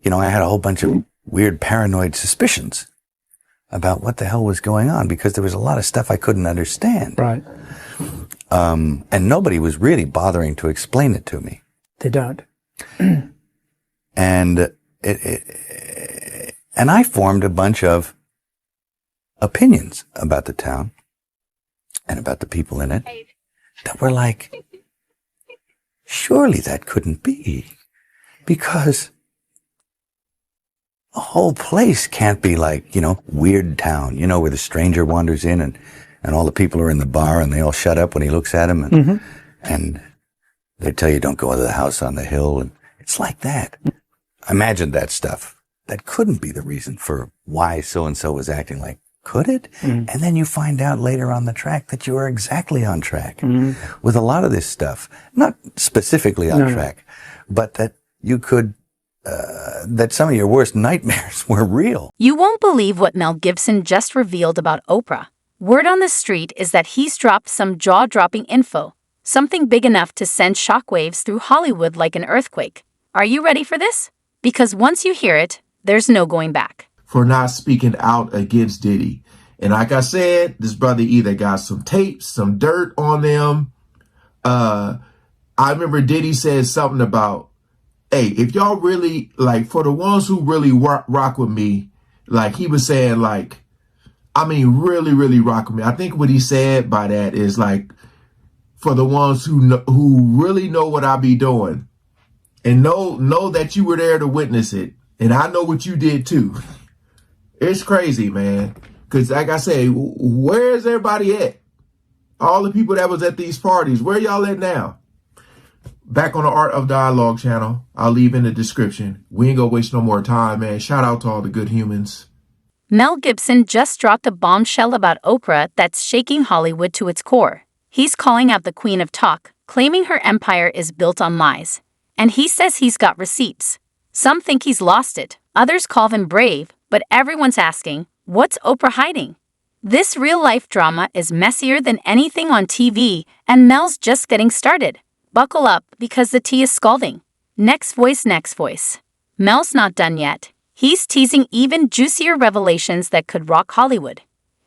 I had a whole bunch of weird paranoid suspicions about what the hell was going on, because there was a lot of stuff I couldn't understand. Right. And nobody was really bothering to explain it to me. They don't. And and I formed a bunch of opinions about the town and about the people in it that were like, surely that couldn't be, because the whole place can't be like, Weird Town, where the stranger wanders in and all the people are in the bar and they all shut up when he looks at them and they tell you don't go into the house on the hill. And it's like that. Imagine that stuff. That couldn't be the reason for why so-and-so was acting like. Could it? And then you find out later on the track that you are exactly on track with a lot of this stuff. Not specifically on track, but that you could, that some of your worst nightmares were real. You won't believe what Mel Gibson just revealed about Oprah. Word on the street is that he's dropped some jaw-dropping info, something big enough to send shockwaves through Hollywood like an earthquake. Are you ready for this? Because once you hear it, there's no going back. For not speaking out against Diddy. And like I said, this brother either got some tapes, some dirt on them. I remember Diddy said something about, hey, if y'all really, like, for the ones who really rock with me, like he was saying, like, I mean, really, really rock with me. I think what he said by that is like, for the ones who really know what I be doing and know that you were there to witness it. And I know what you did too. It's crazy, man. Because like I say, where is everybody at? All the people that was at these parties, where y'all at now? Back on the Art of Dialogue channel. I'll leave in the description. We ain't gonna waste no more time, man. Shout out to all the good humans. Mel Gibson just dropped a bombshell about Oprah that's shaking Hollywood to its core. He's calling out the Queen of Talk, claiming her empire is built on lies. And he says he's got receipts. Some think he's lost it. Others call him brave. But everyone's asking, what's Oprah hiding? This real-life drama is messier than anything on TV, and Mel's just getting started. Buckle up, because the tea is scalding. Next voice, next voice. Mel's not done yet. He's teasing even juicier revelations that could rock Hollywood.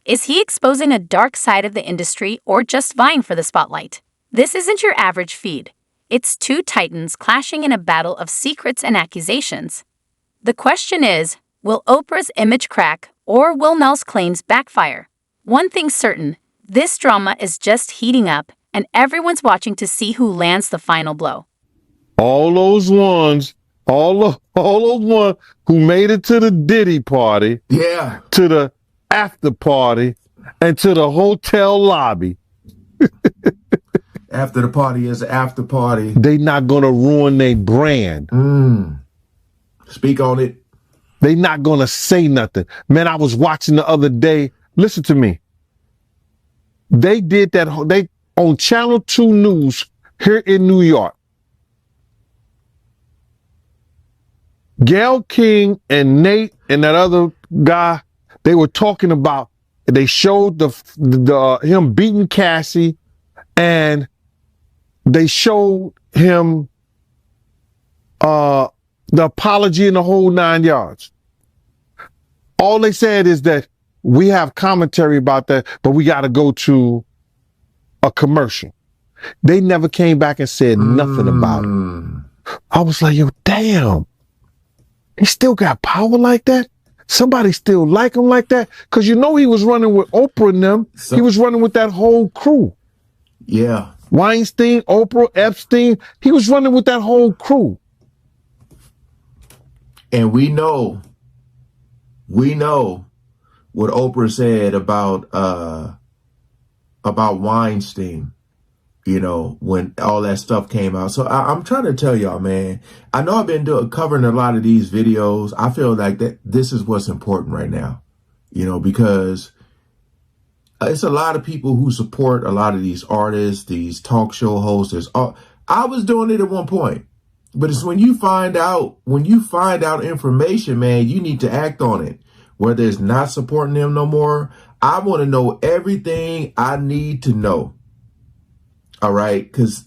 Is he exposing a dark side of the industry or just vying for the spotlight? This isn't your average feed. It's two titans clashing in a battle of secrets and accusations. The question is, will Oprah's image crack, or will Mel's claims backfire? One thing's certain, this drama is just heating up, and everyone's watching to see who lands the final blow. All those ones who made it to the Diddy party, to the after party, and to the hotel lobby. After the party is the after party. They not gonna ruin their brand. Speak on it. They not gonna say nothing. Man, I was watching the other day. Listen to me. They did that. They on Channel 2 News here in New York. Gayle King and Nate and that other guy, they were talking about. They showed the him beating Cassie, and they showed him the apology in the whole 9 yards. All they said is that we have commentary about that, but we got to go to a commercial. They never came back and said nothing about it. I was like, yo, damn. He still got power like that? Somebody still like him like that? Because he was running with Oprah and them. He was running with that whole crew. Yeah. Weinstein, Oprah, Epstein. He was running with that whole crew. And we know what Oprah said about Weinstein, when all that stuff came out. So I'm trying to tell y'all, man, I know I've been covering a lot of these videos. I feel like that this is what's important right now, because it's a lot of people who support a lot of these artists, these talk show hosts. I was doing it at one point. But it's when you find out information, man, you need to act on it. Whether it's not supporting them no more, I want to know everything I need to know. All right? Because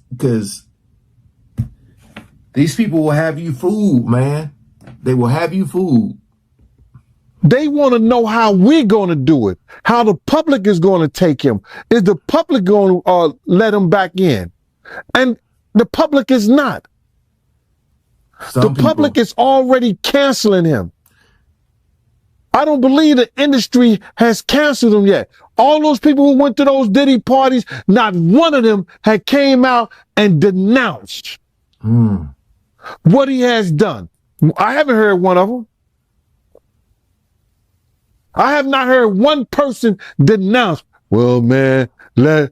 these people will have you fooled, man. They will have you fooled. They want to know how we're going to do it, how the public is going to take him. Is the public going to let him back in? And the public is not. The public is already canceling him. I don't believe the industry has canceled him yet. All those people who went to those Diddy parties, not one of them had came out and denounced what he has done. I haven't heard one of them. I have not heard one person denounce, well, man, let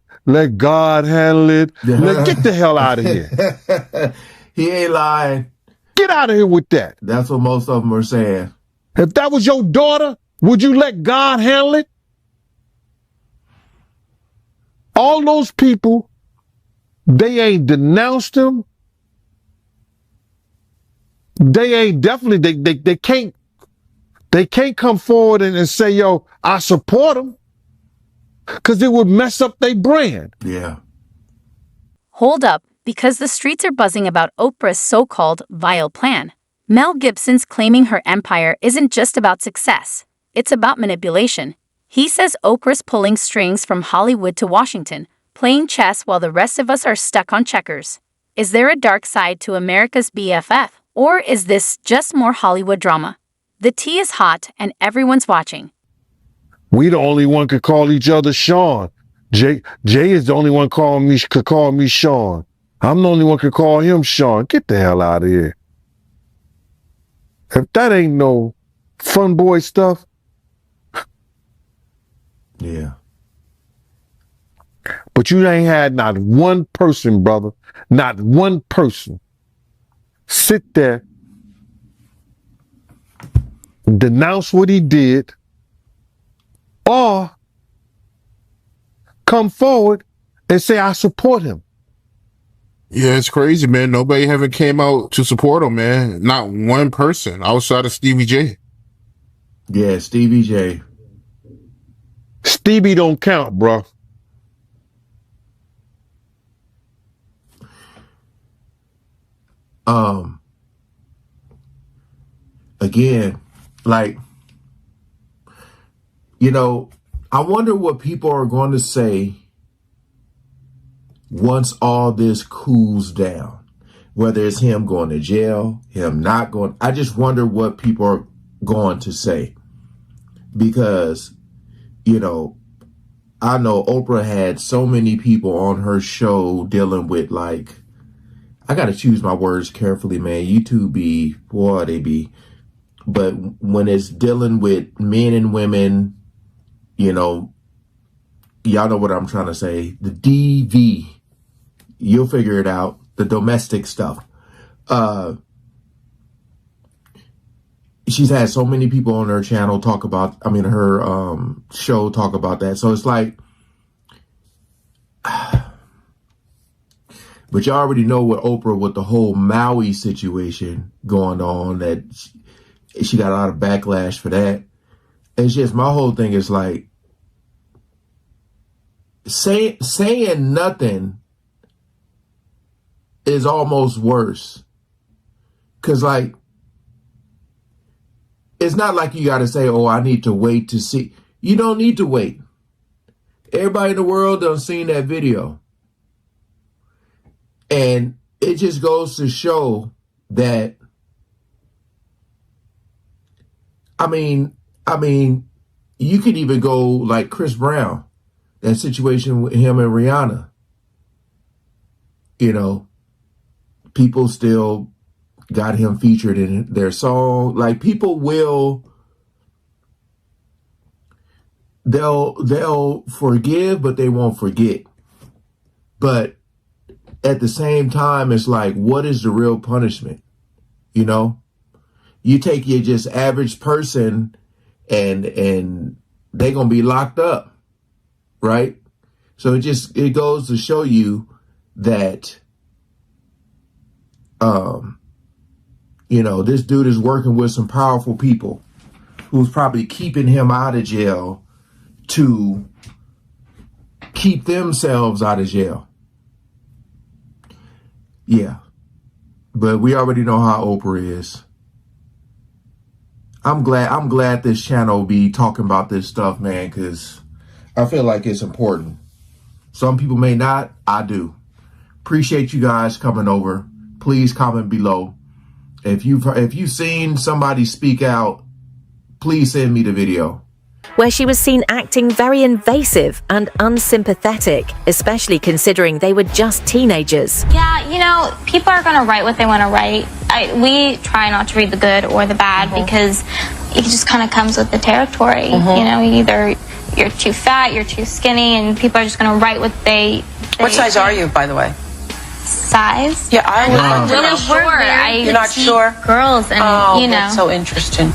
God handle it. Get the hell out of here. He ain't lying. Get out of here with that. That's what most of them are saying. If that was your daughter, would you let God handle it? All those people, they ain't denounced him. They ain't definitely, they can't come forward and say, yo, I support him. Because it would mess up their brand. Yeah. Hold up, because the streets are buzzing about Oprah's so-called vile plan. Mel Gibson's claiming her empire isn't just about success. It's about manipulation. He says Oprah's pulling strings from Hollywood to Washington, playing chess while the rest of us are stuck on checkers. Is there a dark side to America's BFF, or is this just more Hollywood drama? The tea is hot and everyone's watching. We the only one could call each other Sean. Jay is the only one could call me Sean. I'm the only one could call him Sean. Get the hell out of here. If that ain't no fun boy stuff. Yeah. But you ain't had not one person, brother, not one person sit there, denounce what he did, or come forward and say, I support him. Yeah, it's crazy, man. Nobody haven't came out to support him, man. Not one person outside of Stevie J. Yeah, Stevie J. Stevie don't count, bro. Again, like, you know, I wonder what people are going to say once all this cools down, whether it's him going to jail, him not going. I just wonder what people are going to say, because, you know, I know Oprah had so many people on her show dealing with, like, I got to choose my words carefully, man. YouTube be, boy, they be. But when it's dealing with men and women, you know, y'all know what I'm trying to say. The DV, you'll figure it out. The domestic stuff. She's had so many people on her channel talk about, her show talk about that. So it's like, but you already know with Oprah, with the whole Maui situation going on, that she got a lot of backlash for that. It's just, my whole thing is like, saying nothing is almost worse. Cause like, it's not like you got to say, oh, I need to wait to see. You don't need to wait. Everybody in the world done seen that video. And it just goes to show that, I mean, you could even go like Chris Brown, that situation with him and Rihanna. You know, people still got him featured in their song. Like, people they'll forgive, but they won't forget. But at the same time, it's like, what is the real punishment? You know, you take your just average person and they're going to be locked up, right? So it goes to show you that, you know, this dude is working with some powerful people who's probably keeping him out of jail to keep themselves out of jail. Yeah. But we already know how Oprah is. I'm glad this channel be talking about this stuff, man, because I feel like it's important. Some people may not. I do. Appreciate you guys coming over. Please comment below. If you've seen somebody speak out, please send me the video. Where she was seen acting very invasive and unsympathetic, especially considering they were just teenagers. Yeah, you know, people are going to write what they want to write. We try not to read the good or the bad because it just kind of comes with the territory. You know, either you're too fat, you're too skinny, and people are just going to write what they What size are you, by the way? Size? Yeah, I'm really short. You're not sure? Girls, and you know. That's so interesting.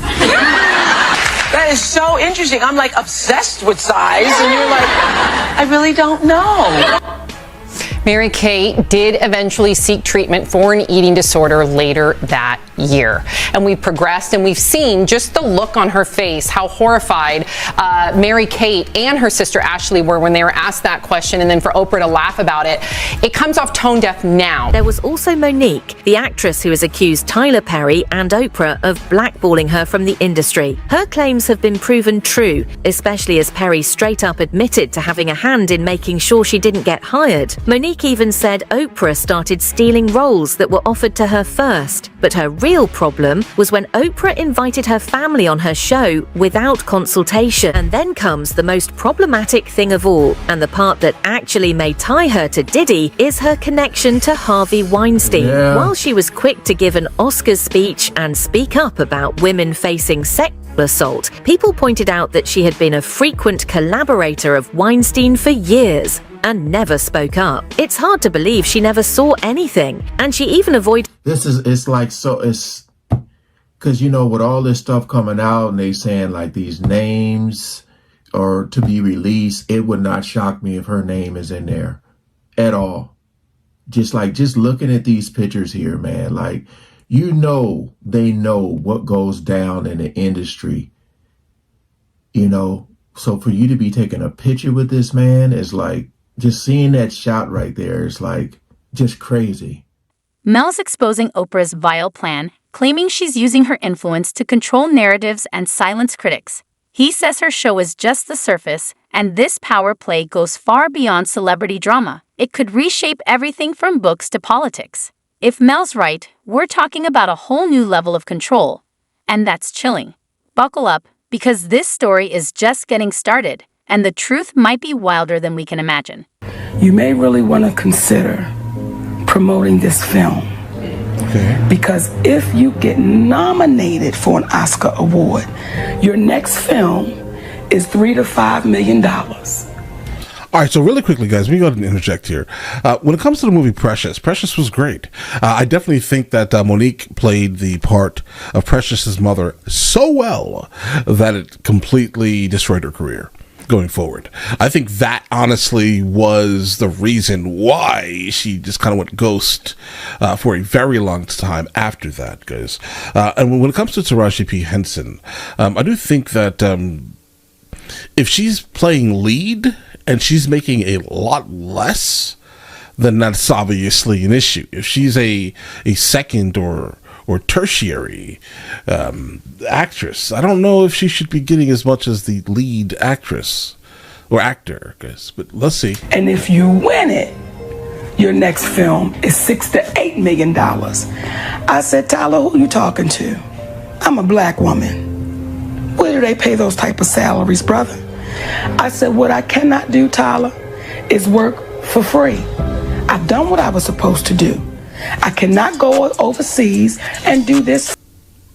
That is so interesting. I'm like obsessed with size, and you're like, I really don't know. Mary-Kate did eventually seek treatment for an eating disorder later that year. And we've progressed and we've seen just the look on her face, how horrified Mary-Kate and her sister Ashley were when they were asked that question, and then for Oprah to laugh about it. It comes off tone deaf now. There was also Monique, the actress who has accused Tyler Perry and Oprah of blackballing her from the industry. Her claims have been proven true, especially as Perry straight up admitted to having a hand in making sure she didn't get hired. Monique even said Oprah started stealing roles that were offered to her first. But her real problem was when Oprah invited her family on her show without consultation. And then comes the most problematic thing of all, and the part that actually may tie her to Diddy is her connection to Harvey Weinstein. Yeah. While she was quick to give an Oscars speech and speak up about women facing sexual assault, people pointed out that she had been a frequent collaborator of Weinstein for years and never spoke up. It's hard to believe she never saw anything, and she even avoided. It's because, you know, with all this stuff coming out and they saying like these names or to be released, it would not shock me if her name is in there at all. Just looking at these pictures here, man, like, you know, they know what goes down in the industry, you know. So for you to be taking a picture with this man is like, just seeing that shot right there is like just crazy. Mel's exposing Oprah's vile plan, claiming she's using her influence to control narratives and silence critics. He says her show is just the surface, and this power play goes far beyond celebrity drama. It could reshape everything from books to politics. If Mel's right, we're talking about a whole new level of control. And that's chilling. Buckle up, because this story is just getting started, and the truth might be wilder than we can imagine. You may really want to consider promoting this film. Okay. Because if you get nominated for an Oscar award, your next film is $3 to $5 million. All right, so really quickly, guys, let me go ahead and interject here. When it comes to the movie Precious was great. I definitely think that Monique played the part of Precious's mother so well that it completely destroyed her career going forward. I think that honestly was the reason why she just kind of went ghost for a very long time after that, guys. And when it comes to Taraji P. Henson, I do think that if she's playing lead and she's making a lot less, then that's obviously an issue. If she's a second or tertiary actress, I don't know if she should be getting as much as the lead actress or actor, guys. But let's see. And if you win it, your next film is $6 to $8 million. I said, Tyler, who you talking to? I'm a black woman. Where do they pay those type of salaries, brother? I said, what I cannot do, Tyler, is work for free. I've done what I was supposed to do. I cannot go overseas and do this.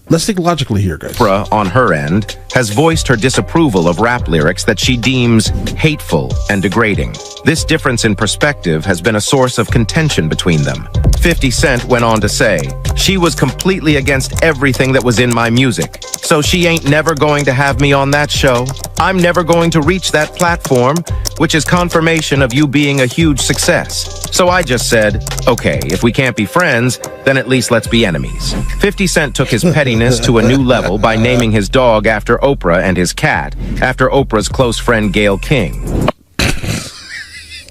Let's think logically here, guys. Oprah, on her end, has voiced her disapproval of rap lyrics that she deems hateful and degrading. This difference in perspective has been a source of contention between them. 50 Cent went on to say, "She was completely against everything that was in my music. So she ain't never going to have me on that show. I'm never going to reach that platform, which is confirmation of you being a huge success. So I just said, okay, if we can't be friends, then at least let's be enemies." 50 Cent took his pettiness to a new level by naming his dog after Oprah and his cat after Oprah's close friend Gayle King.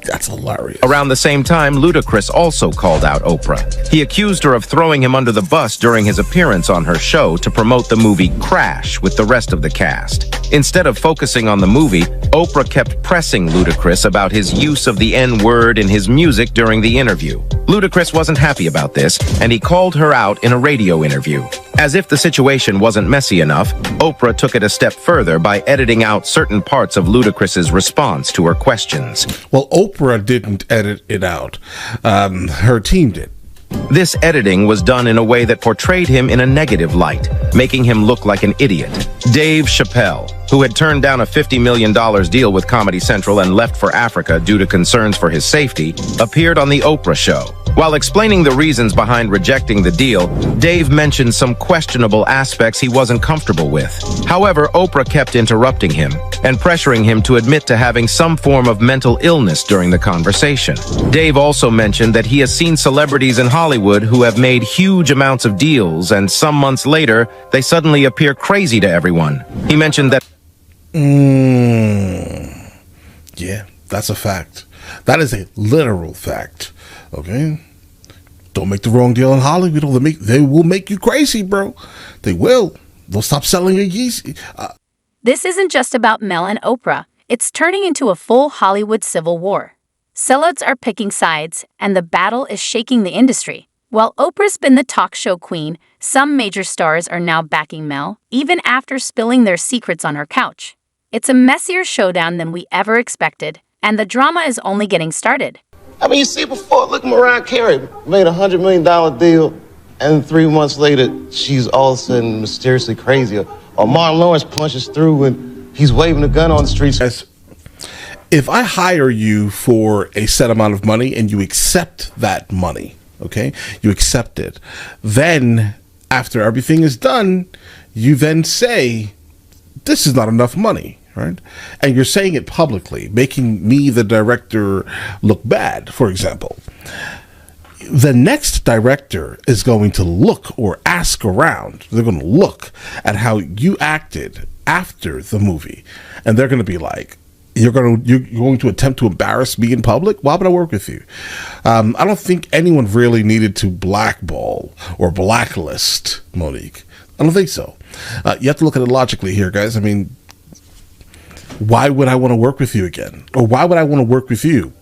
That's hilarious. Around the same time, Ludacris also called out Oprah. He accused her of throwing him under the bus during his appearance on her show to promote the movie Crash with the rest of the cast. Instead of focusing on the movie, Oprah kept pressing Ludacris about his use of the N-word in his music during the interview. Ludacris wasn't happy about this, and he called her out in a radio interview. As if the situation wasn't messy enough, Oprah took it a step further by editing out certain parts of Ludacris's response to her questions. Well, Oprah didn't edit it out. Her team did. This editing was done in a way that portrayed him in a negative light, making him look like an idiot. Dave Chappelle, who had turned down a $50 million deal with Comedy Central and left for Africa due to concerns for his safety, appeared on The Oprah Show. While explaining the reasons behind rejecting the deal, Dave mentioned some questionable aspects he wasn't comfortable with. However, Oprah kept interrupting him and pressuring him to admit to having some form of mental illness during the conversation. Dave also mentioned that he has seen celebrities in Hollywood who have made huge amounts of deals, and some months later, they suddenly appear crazy to everyone. He mentioned that Yeah, that's a fact. That is a literal fact. Okay? Don't make the wrong deal in Hollywood. They will make you crazy, bro. They will. They'll stop selling your Yeezy. This isn't just about Mel and Oprah. It's turning into a full Hollywood civil war. Sellouts are picking sides, and the battle is shaking the industry. While Oprah's been the talk show queen, some major stars are now backing Mel, even after spilling their secrets on her couch. It's a messier showdown than we ever expected, and the drama is only getting started. I mean, you see before, look, Mariah Carey made a $100 million deal, and 3 months later, she's all of a sudden mysteriously crazy. Or Martin Lawrence punches through and he's waving a gun on the streets. If I hire you for a set amount of money and you accept that money, okay, you accept it, then after everything is done, you then say, this is not enough money. Right? And you're saying it publicly, making me, the director, look bad, for example. The next director is going to look or ask around. They're going to look at how you acted after the movie. And they're going to be like, you're going to attempt to embarrass me in public? Why would I work with you? I don't think anyone really needed to blackball or blacklist Monique. I don't think so. You have to look at it logically here, guys. I mean, why would I want to work with you again? Or why would I want to work with you?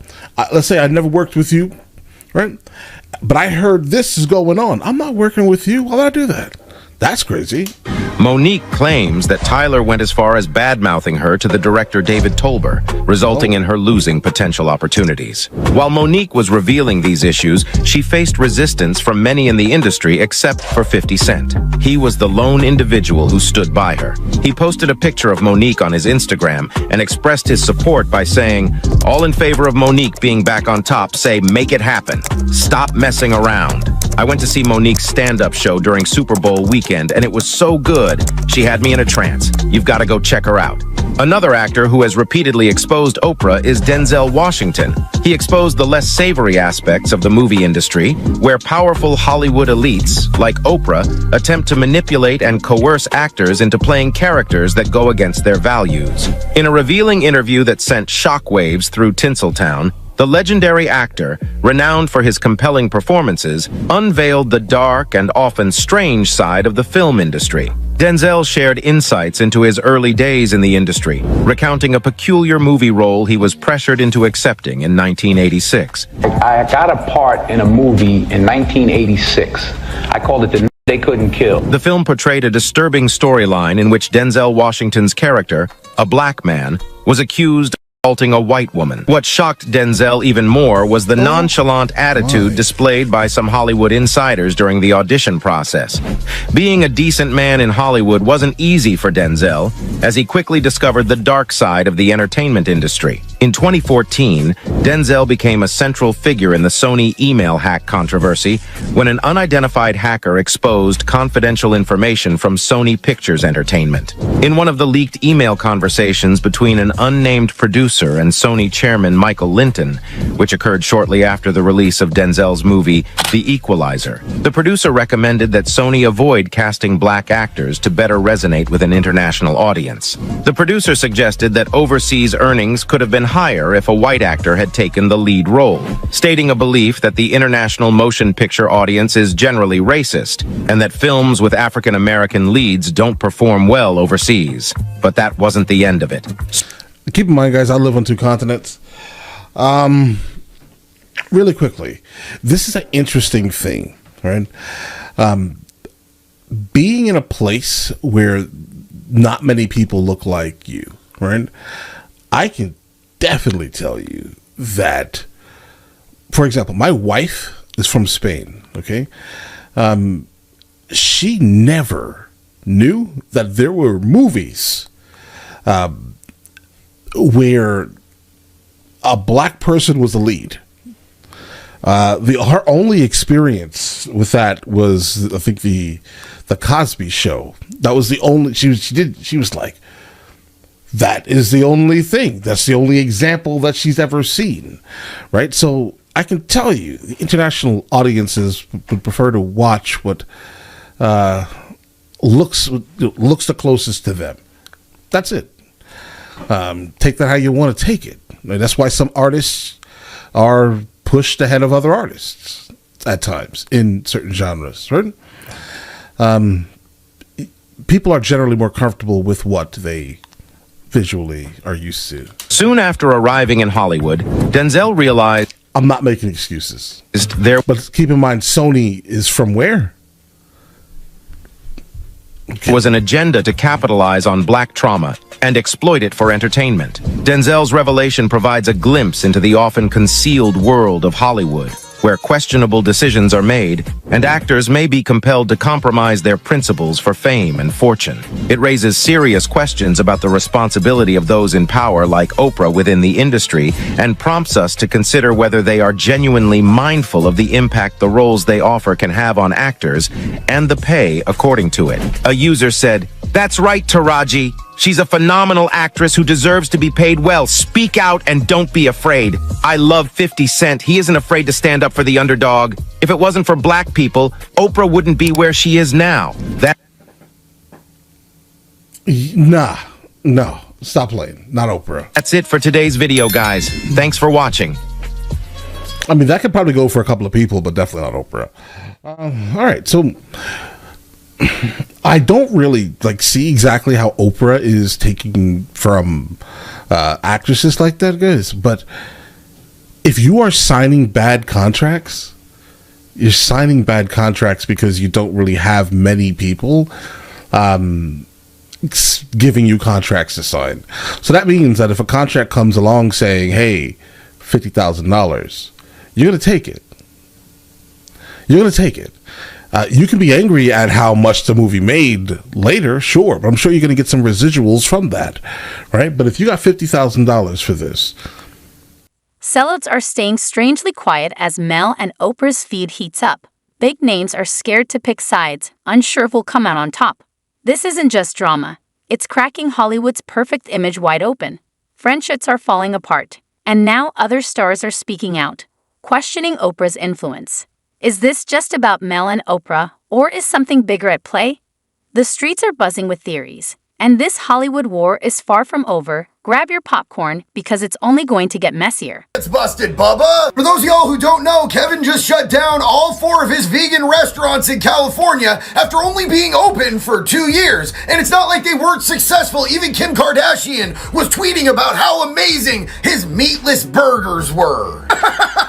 Let's say I never worked with you, right? But I heard this is going on. I'm not working with you. Why would I do that? That's crazy. Monique claims that Tyler went as far as bad-mouthing her to the director David Tolber, resulting in her losing potential opportunities. While Monique was revealing these issues, she faced resistance from many in the industry except for 50 Cent. He was the lone individual who stood by her. He posted a picture of Monique on his Instagram and expressed his support by saying, "All in favor of Monique being back on top, say make it happen. Stop messing around. I went to see Monique's stand-up show during Super Bowl weekend, and it was so good. She had me in a trance. You've got to go check her out." Another actor who has repeatedly exposed Oprah is Denzel Washington. He exposed the less savory aspects of the movie industry, where powerful Hollywood elites, like Oprah, attempt to manipulate and coerce actors into playing characters that go against their values. In a revealing interview that sent shockwaves through Tinseltown, the legendary actor, renowned for his compelling performances, unveiled the dark and often strange side of the film industry. Denzel shared insights into his early days in the industry, recounting a peculiar movie role he was pressured into accepting in 1986. I got a part in a movie in 1986. I called it The They Couldn't Kill. The film portrayed a disturbing storyline in which Denzel Washington's character, a black man, was accused of assaulting a white woman. What shocked Denzel even more was the nonchalant attitude displayed by some Hollywood insiders during the audition process. Being a decent man in Hollywood wasn't easy for Denzel, as he quickly discovered the dark side of the entertainment industry. In 2014, Denzel became a central figure in the Sony email hack controversy when an unidentified hacker exposed confidential information from Sony Pictures Entertainment. In one of the leaked email conversations between an unnamed producer producer and Sony chairman Michael Linton, which occurred shortly after the release of Denzel's movie The Equalizer. The producer recommended that Sony avoid casting black actors to better resonate with an international audience. The producer suggested that overseas earnings could have been higher if a white actor had taken the lead role, stating a belief that the international motion picture audience is generally racist and that films with African American leads don't perform well overseas. But that wasn't the end of it. Keep in mind, guys, I live on 2 continents. Really quickly, this is an interesting thing, right? Being in a place where not many people look like you, right? I can definitely tell you that, for example, my wife is from Spain, okay? She never knew that there were movies where a black person was the lead. Her only experience with that was, I think, the Cosby Show. That was the only she was like, that is the only thing. That's the only example that she's ever seen, right? So I can tell you, the international audiences would prefer to watch what looks the closest to them. That's it. Take that how you want to take it. And that's why some artists are pushed ahead of other artists at times in certain genres, right? People are generally more comfortable with what they visually are used to. Soon after arriving in Hollywood, Denzel realized... I'm not making excuses. But keep in mind, Sony is from where? Was an agenda to capitalize on black trauma and exploit it for entertainment. Denzel's revelation provides a glimpse into the often concealed world of Hollywood, where questionable decisions are made and actors may be compelled to compromise their principles for fame and fortune. It raises serious questions about the responsibility of those in power like Oprah within the industry and prompts us to consider whether they are genuinely mindful of the impact the roles they offer can have on actors and the pay according to it. A user said, "That's right, Taraji. She's a phenomenal actress who deserves to be paid well. Speak out and don't be afraid. I love 50 Cent. He isn't afraid to stand up for the underdog. If it wasn't for black people, Oprah wouldn't be where she is now." No. Stop playing. Not Oprah. That's it for today's video, guys. Thanks for watching. I mean, that could probably go for a couple of people, but definitely not Oprah. All right, so... I don't really see exactly how Oprah is taking from actresses like that, guys. But if you are signing bad contracts, you're signing bad contracts because you don't really have many people giving you contracts to sign. So that means that if a contract comes along saying, "Hey, $50,000," you're gonna take it. You're gonna take it. You can be angry at how much the movie made later, sure, but I'm sure you're going to get some residuals from that, right? But if you got $50,000 for this... Sellouts are staying strangely quiet as Mel and Oprah's feud heats up. Big names are scared to pick sides, unsure who'll come out on top. This isn't just drama. It's cracking Hollywood's perfect image wide open. Friendships are falling apart, and now other stars are speaking out, questioning Oprah's influence. Is this just about Mel and Oprah, or is something bigger at play? The streets are buzzing with theories, and this Hollywood war is far from over. Grab your popcorn, because it's only going to get messier. It's busted, Bubba! For those of y'all who don't know, Kevin just shut down all 4 of his vegan restaurants in California after only being open for 2 years. And it's not like they weren't successful. Even Kim Kardashian was tweeting about how amazing his meatless burgers were.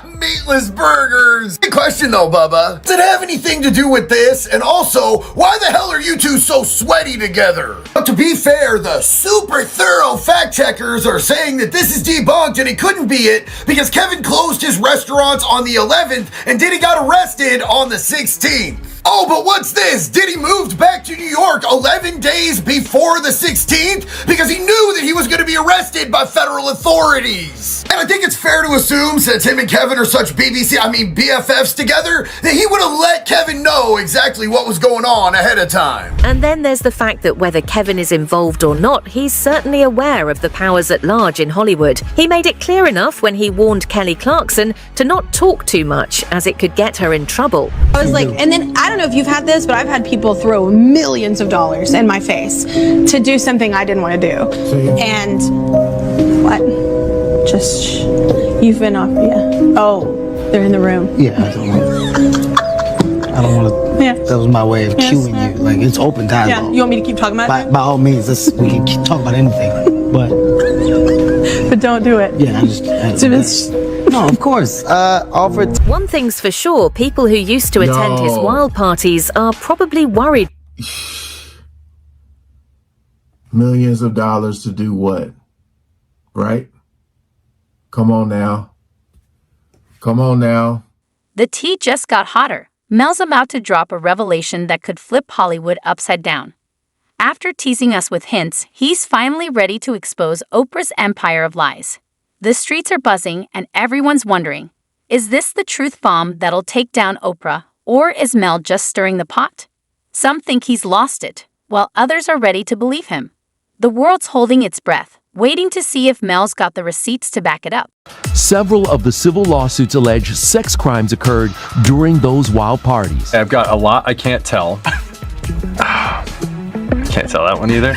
Meatless burgers! Good question though, Bubba. Does it have anything to do with this? And also, why the hell are you two so sweaty together? But to be fair, the super thorough fact checkers are saying that this is debunked and it couldn't be it because Kevin closed his restaurants on the 11th and Diddy got arrested on the 16th. Oh, but what's this? Diddy moved back to New York 11 days before the 16th because he knew that he was going to be arrested by federal authorities. And I think it's fair to assume, since him and Kevin are such BFFs together, that he would have let Kevin know exactly what was going on ahead of time. And then there's the fact that whether Kevin is involved or not, he's certainly aware of the powers at large in Hollywood. He made it clear enough when he warned Kelly Clarkson to not talk too much, as it could get her in trouble. I was like, and then I don't know if you've had this, but I've had people throw millions of dollars in my face to do something I didn't want to do. And what? Just, you've been off, yeah. Oh, they're in the room. Yeah, I don't want to. Yeah. That was my way of cueing you. Like, it's open dialogue. Yeah, you want me to keep talking about it? By all means, we can keep talking about anything. But don't do it. Yeah, no, of course. One thing's for sure, people who used to attend his wild parties are probably worried. Millions of dollars to do what? Right? Come on now. Come on now. The tea just got hotter. Mel's about to drop a revelation that could flip Hollywood upside down. After teasing us with hints, he's finally ready to expose Oprah's empire of lies. The streets are buzzing and everyone's wondering, is this the truth bomb that'll take down Oprah, or is Mel just stirring the pot? Some think he's lost it, while others are ready to believe him. The world's holding its breath, waiting to see if Mel's got the receipts to back it up. Several of the civil lawsuits allege sex crimes occurred during those wild parties. I've got a lot I can't tell. Can't tell that one either.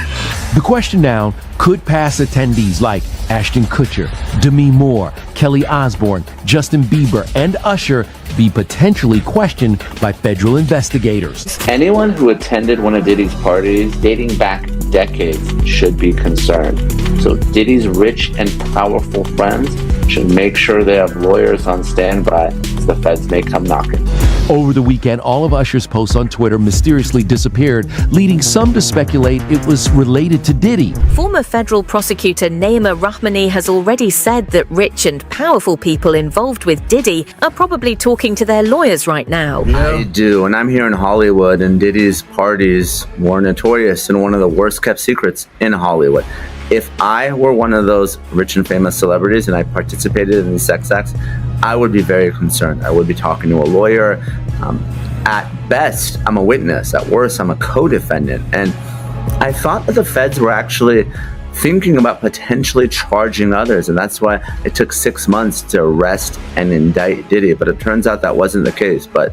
The question now could past attendees like Ashton Kutcher, Demi Moore, Kelly Osbourne, Justin Bieber, and Usher be potentially questioned by federal investigators. Anyone who attended one of Diddy's parties dating back decades should be concerned. So Diddy's rich and powerful friends should make sure they have lawyers on standby as the feds may come knocking. Over the weekend, all of Usher's posts on Twitter mysteriously disappeared, leading some to speculate it was related to Diddy. Former federal prosecutor Naima Rahmani has already said that rich and powerful people involved with Diddy are probably talking to their lawyers right now. I do, and I'm here in Hollywood, and Diddy's parties were notorious and one of the worst kept secrets in Hollywood. If I were one of those rich and famous celebrities and I participated in these sex acts, I would be very concerned. I would be talking to a lawyer. At best, I'm a witness. At worst, I'm a co-defendant. And I thought that the feds were actually thinking about potentially charging others, and that's why it took 6 months to arrest and indict Diddy. But it turns out that wasn't the case. But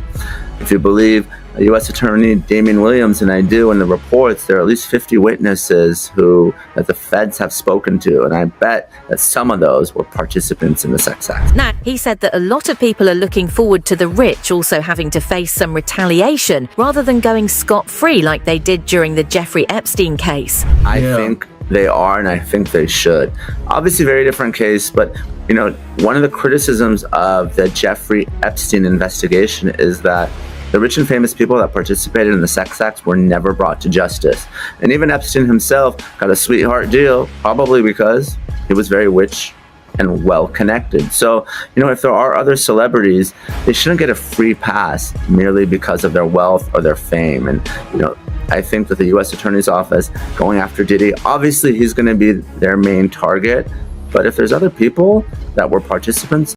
if you believe U.S. Attorney Damian Williams, and I do, in the reports, there are at least 50 witnesses that the feds have spoken to, and I bet that some of those were participants in the sex act. Now, he said that a lot of people are looking forward to the rich also having to face some retaliation rather than going scot-free like they did during the Jeffrey Epstein case. I think they are, and I think they should. Obviously, very different case, but one of the criticisms of the Jeffrey Epstein investigation is that the rich and famous people that participated in the sex acts were never brought to justice. And even Epstein himself got a sweetheart deal, probably because he was very rich and well connected. So, if there are other celebrities, they shouldn't get a free pass merely because of their wealth or their fame. And, I think that the U.S. Attorney's Office going after Diddy, obviously he's going to be their main target. But if there's other people that were participants,